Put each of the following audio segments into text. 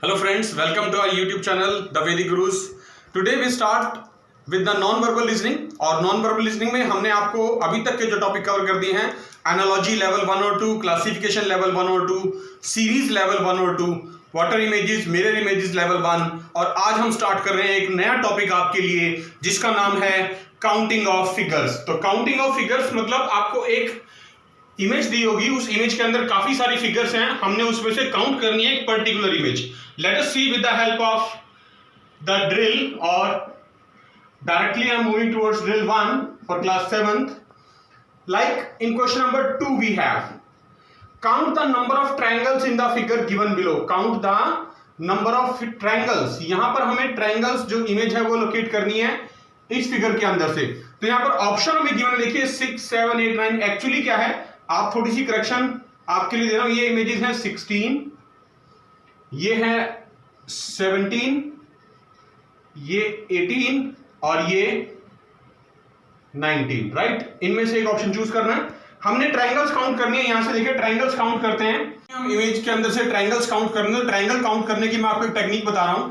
Hello friends, welcome to our YouTube channel The Vedic Gurus. Today we start with the non-verbal listening और non-verbal listening में हमने आपको अभी तक के जो टॉपिक कवर कर दिए हैं एनालॉजी लेवल 1 और 2, क्लासिफिकेशन लेवल 1 और 2, सीरीज लेवल 1 और 2, water images, mirror images level 1 और आज हम स्टार्ट कर रहे हैं एक नया टॉपिक आपके लिए जिसका नाम है काउंटिंग ऑफ फिगर्स। तो काउंटिंग ऑफ फिगर्स मतलब आपको एक इमेज दी होगी, उस इमेज के अंदर काफी सारी फिगर्स हैं, हमने उसमें से काउंट करनी है एक particular image. Let us see with the help of the drill और directly I am moving towards drill 1 for class 7th। Like in question number 2 we have count the number of triangles in the figure given below. Count the number of triangles, यहां पर हमें triangles जो image है वो locate करनी है इस figure के अंदर से। तो यहां पर ऑप्शन हमें गिवन देखिए 6, 7, 8, 9। एक्चुअली क्या है, आप थोड़ी सी करेक्शन आपके लिए दे रहा हूं। ये इमेजेस हैं 16, ये है 17, ये 18 और ये 19, राइट। इनमें से एक ऑप्शन चूज करना है। हमने ट्रायंगल्स काउंट करनी है। यहां से देखिए ट्रायंगल्स काउंट करते हैं हम। इमेज के अंदर से ट्रायंगल्स काउंट करने, ट्रायंगल काउंट करने की मैं आपको एक टेक्निक बता रहा हूं,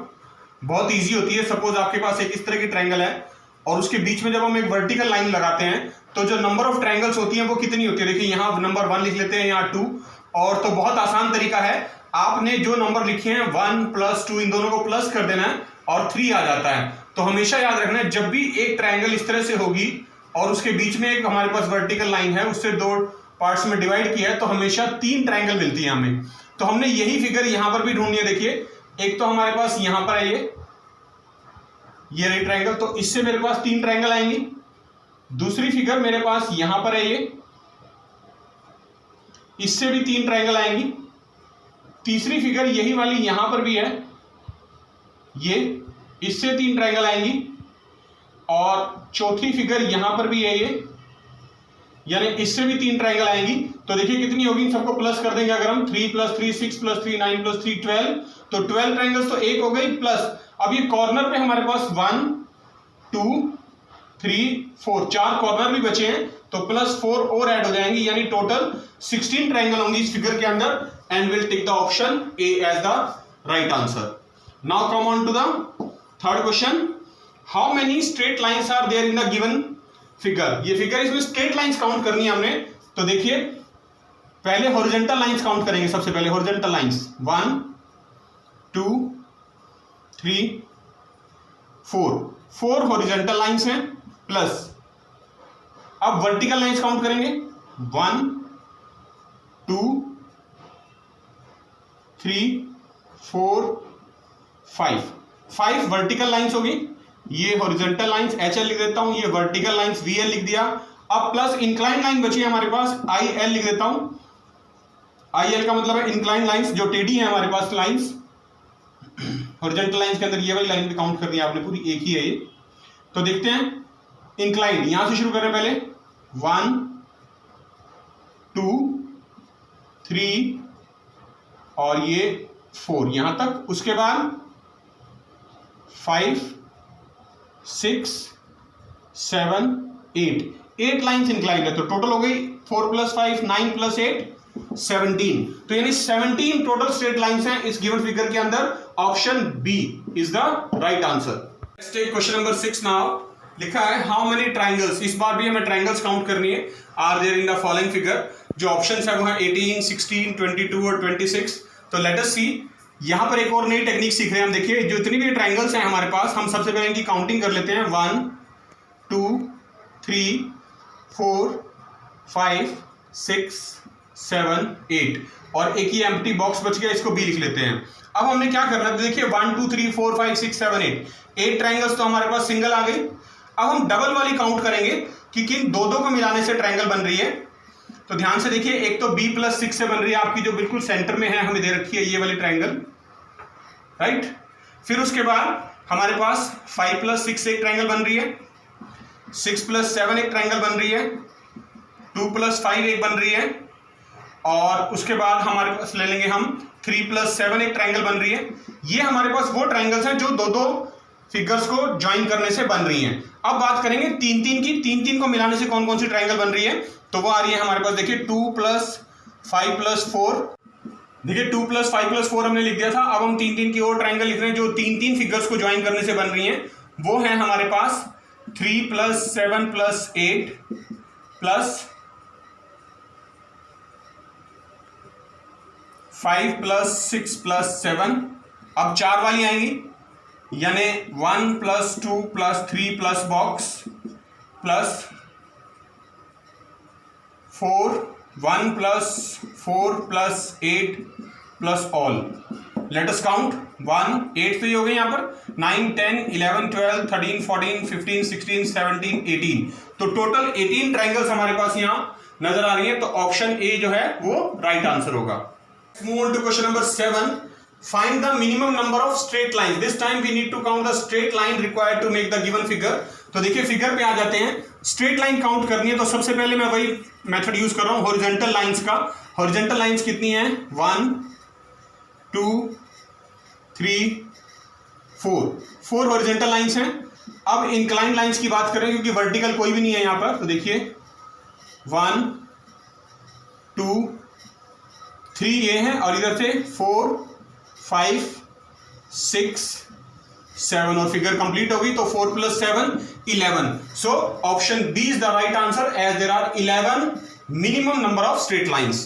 बहुत इजी होती है। सपोज आपके पास एक इस तरह की ट्रायंगल है और उसके बीच में जब हम एक वर्टिकल लाइन लगाते हैं तो जो नंबर ऑफ ट्रायंगल्स होती हैं वो कितनी होती है। देखिए यहां नंबर 1 लिख लेते हैं, यहां 2, और तो बहुत आसान तरीका है, आपने जो नंबर लिखे हैं 1 + 2 इन दोनों को प्लस कर देना है और 3 आ जाता है। तो हमेशा याद रखना है जब भी एक ट्रायंगल इस तरह से होगी और उसके बीच में एक हमारे पास वर्टिकल लाइन है, उससे 2 पार्ट्स में डिवाइड किया है, तो हमेशा 3 ट्रायंगल मिलती है हमें। तो हमने यही फिगर यहां पर भी ढूंढनी है। देखिए एक तो हमारे पास यहां पर है ये रही ट्रायंगल, तो इससे मेरे पास 3 ट्रायंगल आएंगी। दूसरी फिगर मेरे पास यहां पर है ये, इससे भी 3 ट्रायंगल आएंगी। तीसरी फिगर यही वाली यहां पर भी है ये, इससे 3 ट्रायंगल आएंगी। और चौथी फिगर यहां पर भी है ये, यानी इससे भी 3 ट्रायंगल आएंगी। तो देखिए कितनी होगी, इन सबको प्लस कर देंगे अगर हम। 3 + 3 6 + 3 9 + 3 12, तो 12 ट्रायंगल्स तो एक हो गई। प्लस अब ये कॉर्नर पे हमारे पास 1 2 3 4 4 कॉर्नर भी बचे हैं, तो +4 और ऐड हो जाएंगे, यानी टोटल 16 ट्रायंगल होंगी इस फिगर के अंदर। And will take the option A as the right answer. Now come on to the third question. How many straight lines are there in the given figure. ये figure, इसमें straight lines count करनी है हमने। तो देखिए पहले horizontal lines count करेंगे। सबसे पहले हॉरिजॉन्टल लाइंस 1 2 3 4 हॉरिजॉन्टल लाइंस हैं। प्लस अब वर्टिकल लाइंस काउंट करेंगे 1 2 3 4 5 वर्टिकल लाइंस होगी। ये हॉरिजॉन्टल लाइंस HL लिख देता हूं, ये वर्टिकल लाइंस VL लिख दिया। अब प्लस इंक्लाइन लाइन बची है हमारे पास, IL लिख देता हूं। IL का मतलब है इंक्लाइन लाइंस, जो टेढ़ी है हमारे पास लाइंस। हॉरिजॉन्टल लाइंस के अंदर ये वाली लाइन भी काउंट कर दी आपने, पूरी एक ही है ये। तो देखते हैं इंक्लाइन, यहां से शुरू करें पहले 1 2 3 और ये 4 यहां तक। उसके बाद 5 6 7 8 लाइंस इंक्लाइन है। तो टोटल हो गई 4 + 5 9 + 8 17। तो यानी 17 टोटल स्ट्रेट लाइंस हैं इस गिवन फिगर के अंदर। Option B is the right answer. Next take question number 6 now. लिखा है हाउ मेनी ट्रायंगल्स, इस बार भी हमें ट्रायंगल्स काउंट करनी है, are there in the following figure. जो ऑप्शंस है वो है 18 16 22 और 26। तो लेट अस सी, यहां पर एक और नई टेक्निक सीख रहे हैं हम। देखिए जो इतनी भी ट्रायंगल्स हैं हमारे पास, हम सबसे पहले इनकी काउंटिंग कर लेते हैं। 1 2 3 4 5 6 7 8 और एक ही एम्प्टी बॉक्स बच गया, इसको बी लिख लेते हैं। अब हमने क्या करना है, देखिए 1 2 3 4 5 6 7 8 ट्रायंगल्स तो हमारे पास सिंगल आ गई। अब हम डबल वाली काउंट करेंगे कि किन दो को मिलाने से ट्रायंगल बन रही है। तो ध्यान से देखिए, एक तो b + 6 से बन रही है आपकी, जो बिल्कुल सेंटर में है, हमें दे रखी है ये वाली ट्रायंगल, राइट। फिर उसके बाद हमारे पास 5 + 6 से एक ट्रायंगल बन रही है, 6 + 7 एक ट्रायंगल बन रही है, 2 + 5 एक बन रही है, और उसके बाद हमारे पास ले लेंगे हम 3 + 7 एक ट्रायंगल बन रही है। ये हमारे पास वो ट्रायंगल्स हैं जो दो फिगर्स को ज्वाइन करने से बन रही हैं। अब बात करेंगे 3 की। 3 को मिलाने से कौन कौन सी ट्रायंगल बन रही है। तो वो आ रही है हमारे पास, देखिए 2 + 5 + 4 देखिए 2 + 5 + 4 हमने लिख दिया था। अब हम 3 3 की और ट्राइंगल लिख रहे हैं जो 3 3 फिगर्स को ज्वाइन करने से बन रही हैं। वो है हमारे पास 3 + 7 + 8 प्लस 5 + 6 + 7। अब 4 वाली आएंगी, यानी 1 + 2 + 3 + box plus 4 1 + 4 + 8 + all. Let us count 1 8 तो ये हो गई यहां पर 9 10 11 12 13 14 15 16 17 18। तो टोटल 18 ट्राइंगल्स हमारे पास यहां नजर आ रही है। तो ऑप्शन ए जो है वो राइट आंसर होगा। Move on to question number 7। Find the minimum number of straight line. This time we need to count the straight line required to make the given figure. तो देखिए figure पे आ जाते हैं। Straight line count करनी है तो सबसे पहले मैं वही मेथड यूज कर रहा हूं हॉरिजॉन्टल लाइंस का। हॉरिजॉन्टल लाइंस कितनी है 1 2 3 4 हॉरिजॉन्टल लाइंस हैं। अब इंक्लाइंड लाइंस की बात करें क्योंकि वर्टिकल कोई भी नहीं है यहां पर। तो देखिए 1 2 3 ये है और इधर से 4 5 6 7 और फिगर कंप्लीट होगी। तो 4 + 7 11। So option B is the right answer as there are 11 minimum number of straight lines.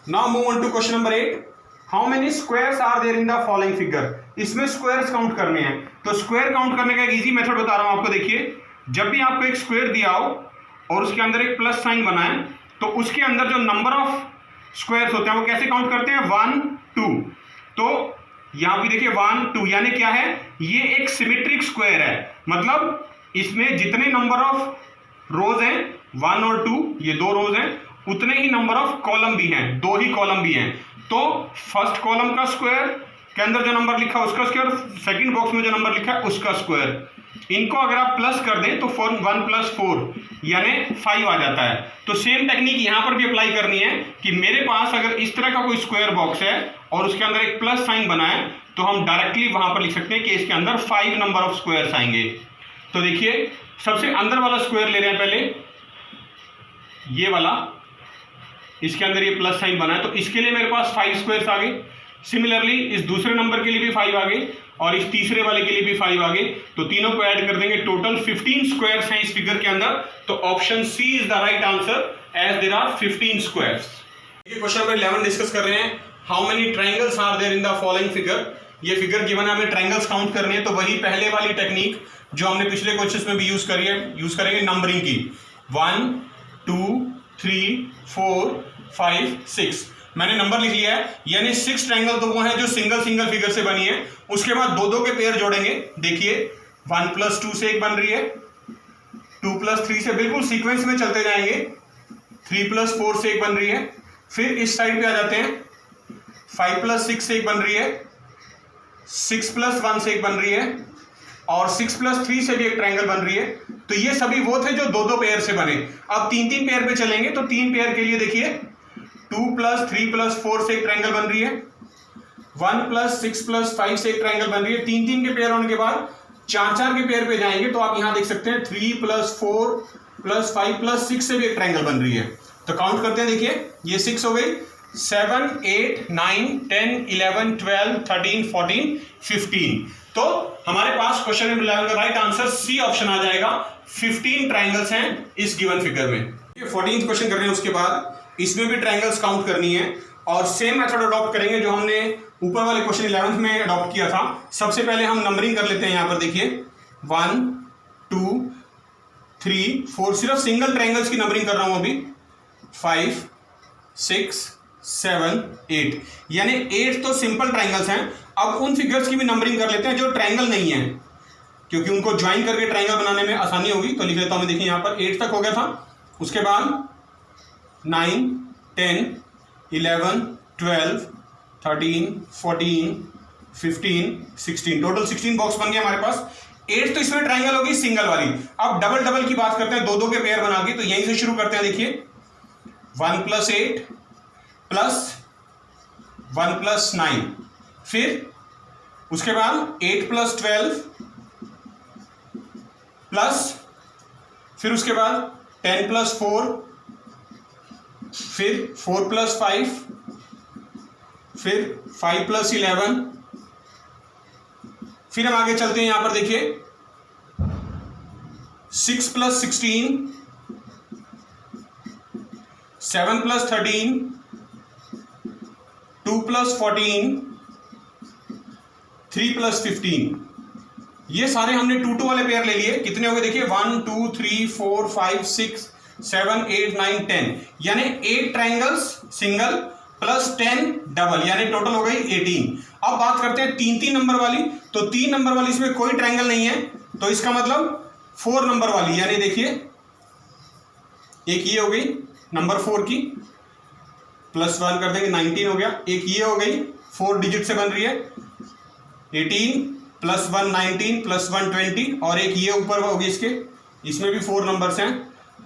Now move on to question number 8। How many squares are there in the following figure. इसमें squares count करने हैं। तो square count करने का एक easy method बता रहा हूं आपको। देखिए जब भी आपको एक स्क्वायर दिया हो और उसके अंदर एक प्लस साइन बना है तो उसके अंदर जो नंबर ऑफ स्क्वायर्स होते हैं वो कैसे काउंट करते हैं 1 2। तो यहां भी देखिए 1 2 यानी क्या है ये एक सिमेट्रिक स्क्वायर है। मतलब इसमें जितने नंबर ऑफ रोज हैं 1 और 2 ये 2 रोज हैं उतने ही नंबर ऑफ कॉलम भी हैं 2 ही कॉलम भी हैं। तो फर्स्ट कॉलम का स्क्वायर के अंदर जो नंबर लिखा है उसका स्क्वायर, सेकंड बॉक्स में जो नंबर लिखा है उसका स्क्वायर। इनको अगर आप प्लस कर दें तो 1 + 4 यानी 5 आ जाता है। तो सेम टेक्निक यहां पर भी अप्लाई करनी है कि मेरे पास अगर इस तरह का कोई स्क्वायर बॉक्स है और उसके अंदर एक प्लस साइन बना है तो हम डायरेक्टली वहां पर लिख सकते हैं कि इसके अंदर 5 नंबर ऑफ स्क्वायर्स आएंगे। तो देखिए सबसे अंदर वाला स्क्वायर ले रहे हैं पहले, ये वाला, इसके अंदर ये प्लस साइन बना है तो इसके लिए मेरे पास 5 स्क्वायर्स आ गए। सिमिलरली इस दूसरे नंबर के लिए भी 5 आ गए और इस तीसरे वाले के लिए भी 5 आ गए। तो तीनों को ऐड कर देंगे, टोटल 15 स्क्वायर्स हैं इस फिगर के अंदर। तो option C is the right answer as there are 15 squares. Question number 11 discuss कर रहे हैं। How many triangles are there in the following figure. ये फिगर गिवन है, हमें ट्राइंगल्स काउंट करने हैं। तो वही पहले वाली टेक्निक जो हमने पिछले क्वेश्चन में भी यूज करेंगे नंबरिंग की। 1 2 3 4 5 6 मैंने नंबर लिख लिया है, यानी 6 ट्राइंगल तो वो हैं जो सिंगल सिंगल फिगर से बनी है। उसके बाद 2 2 के पेयर जोड़ेंगे। देखिए 1 + 2 से एक बन रही है, 2 + 3 से बिल्कुल सीक्वेंस में चलते जाएंगे, 3 + 4 से एक बन रही है। फिर इस साइड पे आ जाते हैं, 5 + 6 से एक बन रही है, 6 + 1 से एक बन रही है और 6 + 3 से भी एक ट्राइंगल बन रही है। तो ये सभी वो थे जो 2 2 पेयर से बने। अब 3 3 पेयर पे चलेंगे तो 3 पेयर के लिए देखिए 2 + 3 + 4 से एक ट्राइंगल बन रही है, 1 + 6 + 5 से एक ट्राइंगल बन रही है। 3 3 के पेयर होने के बाद 4 4 के पेयर पे जाएंगे तो आप यहां देख सकते हैं 3 + 4 + 5 + 6 से भी एक ट्राइंगल बन रही है। तो काउंट करते हैं, देखिए ये 6 हो गई, 7 8 9 10 11 12 13 14 15। तो हमारे पास क्वेश्चन नंबर 11 का राइट आंसर सी ऑप्शन आ जाएगा। 15 ट्राइंगल्स हैं इस गिवन फिगर में। ये 14th क्वेश्चन कर रहे हैं, उसके बाद इसमें भी ट्राइंगल्स काउंट करनी है और सेम मेथड अडॉप्ट करेंगे जो हमने ऊपर वाले क्वेश्चन 11th में अडॉप्ट किया था। सबसे पहले हम नंबरिंग कर लेते हैं। यहां पर देखिए 1 2 3 4 सिर्फ सिंगल ट्राइंगल्स की नंबरिंग कर रहा हूं अभी, 5 6 7 8 यानी 8 तो सिंपल ट्राइंगल्स हैं। अब उन फिगर्स की भी नंबरिंग कर लेते हैं जो ट्राइंगल नहीं है, क्योंकि उनको ज्वाइन करके ट्राइंगल बनाने में आसानी होगी। तो लिख लेता हूं, देखिए यहां पर 8 तक हो गया था, उसके बाद 9 10 11 12 13 14 15 16 टोटल 16 बॉक्स बन गया हमारे पास। 8 तो इसमें ट्राइंगल होगी सिंगल वाली। अब डबल डबल की बात करते हैं, 2 2 के पेयर बना के। तो यहीं से शुरू करते हैं, देखिए 1 + 8 प्लस 1 + 9, फिर उसके बाद 8 + 12 प्लस, फिर उसके बाद 10 + 4, फिर 4 + 5, फिर 5 + 11, फिर हम आगे चलते हैं, यहां पर देखिए 6 + 16, 7 + 13, 2 + 14, 3 + 15। ये सारे हमने 2 2 वाले पेयर ले लिए। कितने हो गए देखिए 1 2 3 4 5 6 7 8 9 10, यानी 8 ट्राइंगल्स सिंगल प्लस 10 डबल, यानी टोटल हो गई 18। अब बात करते हैं 3 3 नंबर वाली। तो 3 नंबर वाली इसमें कोई ट्राइंगल नहीं है, तो इसका मतलब 4 नंबर वाली, यानी देखिए एक ये हो गई नंबर 4 की, +1 कर देंगे 19 हो गया। एक ये हो गई 4 डिजिट से बन रही है 18 +1 19 +1 20, और एक ये ऊपर होगी इसके, इसमें भी 4 नंबर्स हैं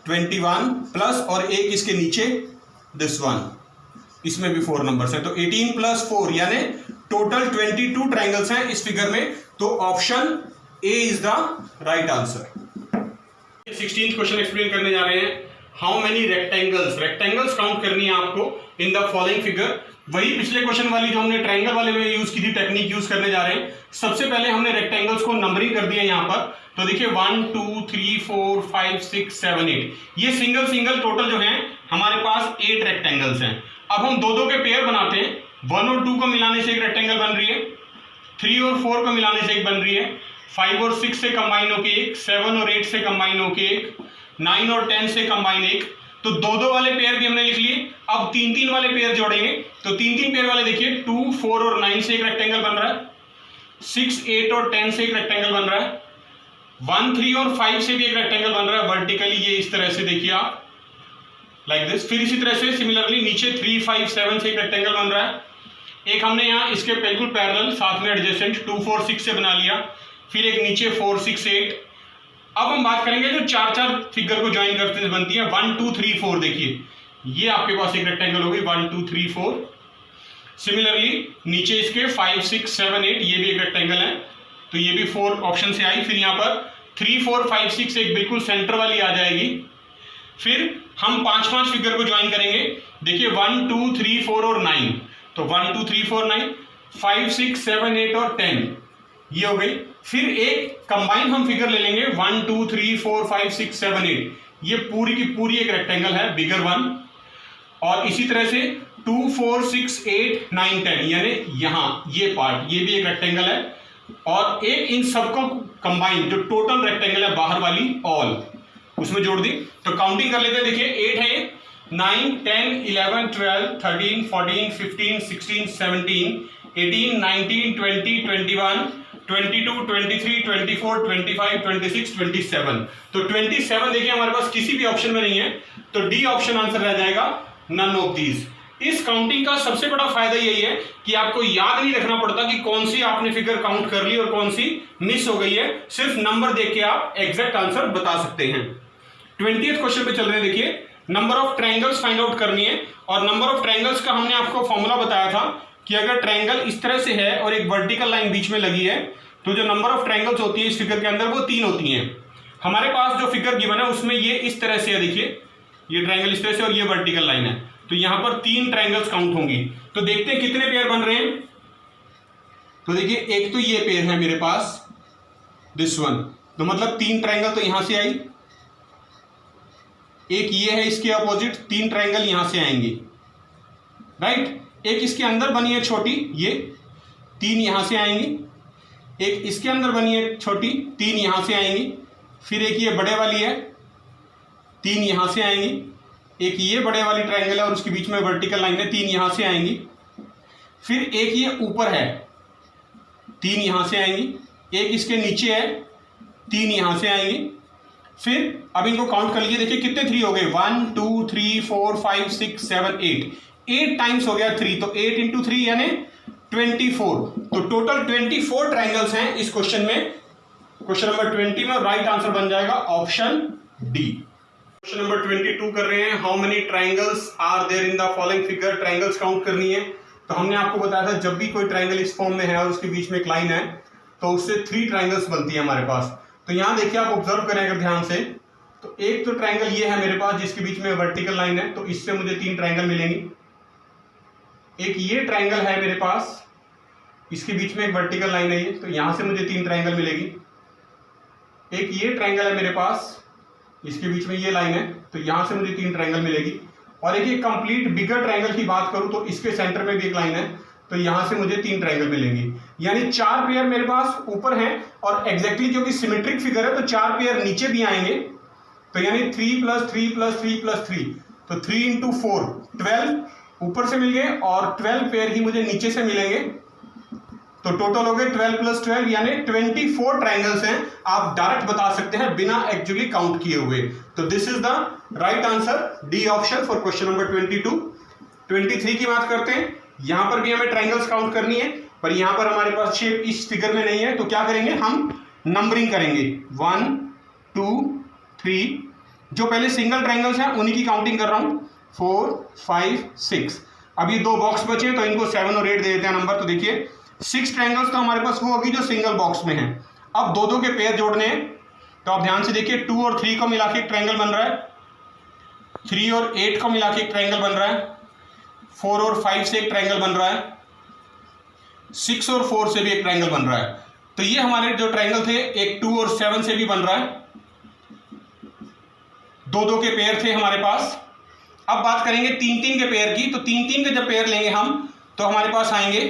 21 प्लस, और एक इसके नीचे दिस वन, इसमें भी 4 नंबर्स हैं। तो 18 + 4 यानी टोटल 22 ट्राइंगल्स हैं इस फिगर में। तो option A is the right answer. 16th question explain करने जा रहे हैं। हाउ मेनी रेक्टेंगल्स काउंट करनी है आपको इन द फॉलोइंग फिगर। वही पिछले क्वेश्चन वाली जो हमने ट्राइंगल वाले में यूज की थी टेक्निक यूज करने जा रहे हैं। सबसे पहले हमने रेक्टेंगल्स को नंबरिंग कर दिया यहां पर। तो देखिए 1 2 3 4 5 6 7 8, ये सिंगल टोटल जो है हमारे पास 8 रेक्टेंगल्स हैं। अब हम 2 2 के पेयर बनाते हैं। 1 और 2 को मिलाने से एक रेक्टेंगल बन रही है, 3 और 4 को मिलाने से एक बन रही है, 5 और 6 से कंबाइन होके एक, 7 और 8 से कंबाइन होके एक, 9 और 10 से कंबाइन एक। तो 2 2 वाले पेयर भी हमने लिख लिए। अब 3 3 वाले पेयर जोड़ेंगे। तो 3 3 पेयर वाले देखिए 2 4 और 9 से एक रेक्टेंगल बन रहा है, 6 8 और 10 से एक रेक्टेंगल बन रहा है, 1 3 और 5 से भी एक रेक्टेंगल बन रहा है वर्टिकली, ये इस तरह से देखिए आप लाइक दिस। फिर इसी तरह से सिमिलरली नीचे 3 5 7 से एक रेक्टेंगल बन रहा है। एक हमने यहाँ इसके बिल्कुल पैरेलल साथ में एडजेसेंट 2 4 6 से बना लिया। फिर एक नीचे 4 6 8। अब हम बात करेंगे जो 4 4 फिगर को ज्वाइन करते बनती है 1 2 3 4। देखिए ये आपके पास एक रेक्टेंगल होगी 1 2 3 4। सिमिलरली नीचे इसके 5 6 7 8, ये भी एक रेक्टेंगल है, तो ये भी 4 ऑप्शन से आई। फिर यहाँ पर 3 4 5 6 एक बिल्कुल सेंटर वाली आ जाएगी। फिर हम 5 5 फिगर को ज्वाइन करेंगे। देखिए 1 2 3 4 और 9, तो 1 2 3 4 9, 5 6 7 8 और 10, ये हो गई। फिर एक कंबाइन हम फिगर ले लेंगे 1 2 3 4 5 6 7 8, ये पूरी की पूरी एक रेक्टेंगल है बिगर वन। और इसी तरह से 2 4 6 8 9 10, यानी यहां ये पार्ट, ये भी एक रेक्टेंगल है। और एक इन सबको कंबाइन जो टोटल रेक्टेंगल है बाहर वाली ऑल, उसमें जोड़ दी। तो काउंटिंग कर लेते हैं। देखिए 8 है, 9 10 11 12 13 14 15 16 17 18 19 20 21 22 23 24 25 26 27। तो 27 देखिए हमारे पास किसी भी ऑप्शन में नहीं है, तो डी ऑप्शन आंसर रह जाएगा, नन ऑफ दीज। इस काउंटिंग का सबसे बड़ा फायदा यही है कि आपको याद नहीं रखना पड़ता कि कौन सी आपने फिगर काउंट कर ली और कौन सी मिस हो गई है। सिर्फ नंबर देख के आप एग्जैक्ट आंसर बता सकते हैं। 20th क्वेश्चन पे चल रहे हैं। देखिए number of triangles find out करनी है, और नंबर ऑफ ट्रायंगल्स का हमने आपको फॉर्मूला बताया था कि अगर ट्रायंगल इस तरह से है और एक वर्टिकल लाइन बीच में लगी है, तो जो नंबर ऑफ ट्रायंगल्स होती है इस फिगर के अंदर वो 3 होती हैं। हमारे पास जो फिगर गिवन है उसमें ये इस तरह से है, देखिए ये ट्रायंगल इस तरह से और ये वर्टिकल लाइन है, तो यहां पर 3 ट्रायंगल्स काउंट होंगी। तो देखते हैं कितने पेयर बन रहे हैं। तो देखिए एक तो ये पेयर है मेरे पास, दिस वन, तो मतलब 3 ट्रायंगल तो यहां से आई, एक ये है इसके अपोजिट, 3 ट्रायंगल यहां से आएंगे, राइट। एक इसके अंदर बनी है छोटी, ये 3 यहां से आएंगी। एक इसके अंदर बनी है छोटी, 3 यहां से आएंगी। फिर एक ये बड़े वाली है, 3 यहां से आएंगी। एक ये बड़े वाली ट्रायंगल है और उसके बीच में वर्टिकल लाइन है, 3 यहां से आएंगी। फिर एक ये ऊपर है, 3 यहां से आएंगी। एक इसके नीचे है, 3 यहां से आएंगी। फिर अब इनको काउंट कर लीजिए, देखिए कितने 3 हो गए, 1 2 3 4 5 6 7 8 टाइम्स हो गया 3, तो 8 इंटू 3 यानी 24। तो टोटल 24 ट्रायंगल्स हैं इस क्वेश्चन में, क्वेश्चन नंबर 20 में। राइट आंसर बन जाएगा ऑप्शन डी। क्वेश्चन नंबर 22 कर रहे हैं। How many triangles are there in the following figure. Triangles count करनी है। तो हमने आपको बताया था जब भी कोई ट्रायंगल इस फॉर्म में है और उसके बीच में एक लाइन है, तो उससे 3 ट्रायंगल्स बनती है हमारे पास। तो यहां देखिए आप ऑब्जर्व करें अगर ध्यान से, तो एक तो ट्रायंगल ये है मेरे पास जिसके बीच में वर्टिकल लाइन है, तो इससे मुझे 3 ट्रायंगल मिलेंगी। एक ये ट्राइंगल है मेरे पास, इसके बीच में एक वर्टिकल लाइन है ये, तो यहां से मुझे 3 ट्राइंगल मिलेगी। एक ये ट्राइंगल है मेरे पास, इसके बीच में ये लाइन है, तो यहां से मुझे 3 ट्राइंगल मिलेगी। और एक ये कंप्लीट बिगर ट्राइंगल की बात करूं तो इसके सेंटर में भी एक लाइन है, तो यहां से मुझे 3 ट्राइंगल मिलेंगे। यानी 4 पेयर मेरे पास ऊपर हैं, और एग्जैक्टली क्योंकि सिमेट्रिक फिगर है तो 4 पेयर नीचे भी आएंगे। तो यानी 3 + 3 + 3 + 3, तो 3 × 4 12 ऊपर से मिल गए, और 12 पेयर ही मुझे नीचे से मिलेंगे। तो टोटल हो गए 12 + 12 यानी 24 ट्राइंगल्स हैं। आप डायरेक्ट बता सकते हैं बिना एक्चुअली काउंट किए हुए। तो this is the right answer, D option for question number 22। 23 की बात करते हैं। यहां पर भी हमें ट्राइंगल्स काउंट करनी है, पर यहां पर हमारे पास शेप इस फिगर में नहीं है, तो क्या करेंगे, हम नंबरिंग करेंगे 1 2 3। जो पहले सिंगल ट्राइंगल्स हैं उन्हीं की काउंटिंग कर रहा हूं, 4 5 6। अब ये 2 बॉक्स बचे तो इनको 7 और 8 दे देते हैं नंबर। तो देखिए 6 ट्राइंगल्स तो हमारे पास वो होगी जो सिंगल बॉक्स में है। अब 2-2 के पेयर जोड़ने हैं, तो आप ध्यान से देखिए 2 और 3 को मिला के एक ट्राइंगल बन रहा है, 3 और 8 को मिला के एक ट्राइंगल बन रहा है, 4 और 5 से एक ट्राइंगल बन रहा है, 6 और 4 से भी एक ट्राइंगल बन रहा है। तो ये हमारे जो ट्राइंगल थे एक 2 और 7 से भी बन रहा है। 2-2 के पेयर थे हमारे पास। अब बात करेंगे 3-3 के पेयर की, तो 3-3 के जब पेयर लेंगे हम तो हमारे पास आएंगे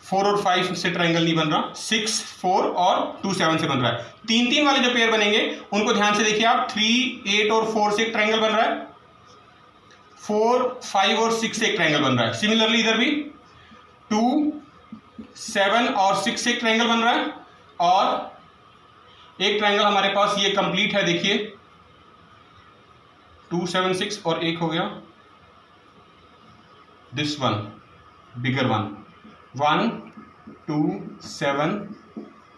4 और 5 से ट्राइंगल नहीं बन रहा, 6 4 और 2 7 से बन रहा है। 3-3 वाले जो पेयर बनेंगे उनको ध्यान से देखिए आप, 3 8 और 4 से एक ट्राइंगल बन रहा है, 4 5 और 6 से एक ट्राइंगल बन रहा है। सिमिलरली इधर भी 2 7 और 6 से एक ट्राइंगल बन रहा है, और एक ट्राइंगल हमारे पास ये कंप्लीट है। देखिए 2 7 6 और एक हो गया दिस वन, बिगर वन, 1 2 7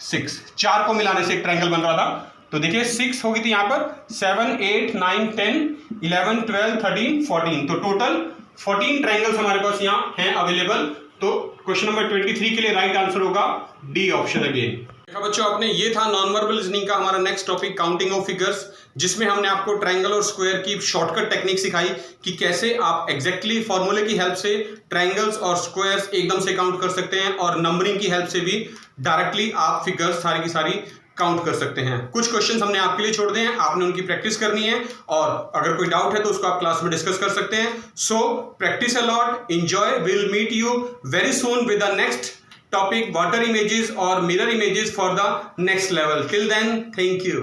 6, 4 को मिलाने से एक ट्राइंगल बन रहा था। तो देखिए 6 होगी थी यहां पर, 7 8 9 10 11 12 13 14, तो टोटल 14 ट्राइंगल्स हमारे पास यहां हैं अवेलेबल। तो क्वेश्चन नंबर 23 के लिए राइट आंसर होगा डी ऑप्शन अगेन। देखा बच्चों आपने, ये था नॉन वर्बल रीजनिंग का हमारा next topic, counting of figures, जिसमें हमने आपको ट्रायंगल और स्क्वायर की शॉर्टकट टेक्निक सिखाई कि कैसे आप एग्जैक्टली फॉर्मूले की हेल्प से ट्रायंगल्स और स्क्वायर्स एकदम से काउंट कर सकते हैं, और नंबरिंग की हेल्प से भी डायरेक्टली आप फिगर्स सारी की सारी काउंट कर सकते हैं। कुछ क्वेश्चंस हमने आपके लिए छोड़ दिए हैं, आपने उनकी प्रैक्टिस करनी है, और अगर कोई डाउट है तो उसको आप क्लास में डिस्कस कर सकते हैं। So practice a lot, enjoy, will meet you very soon with the next topic, water images or mirror images for the next level. Till then, thank you.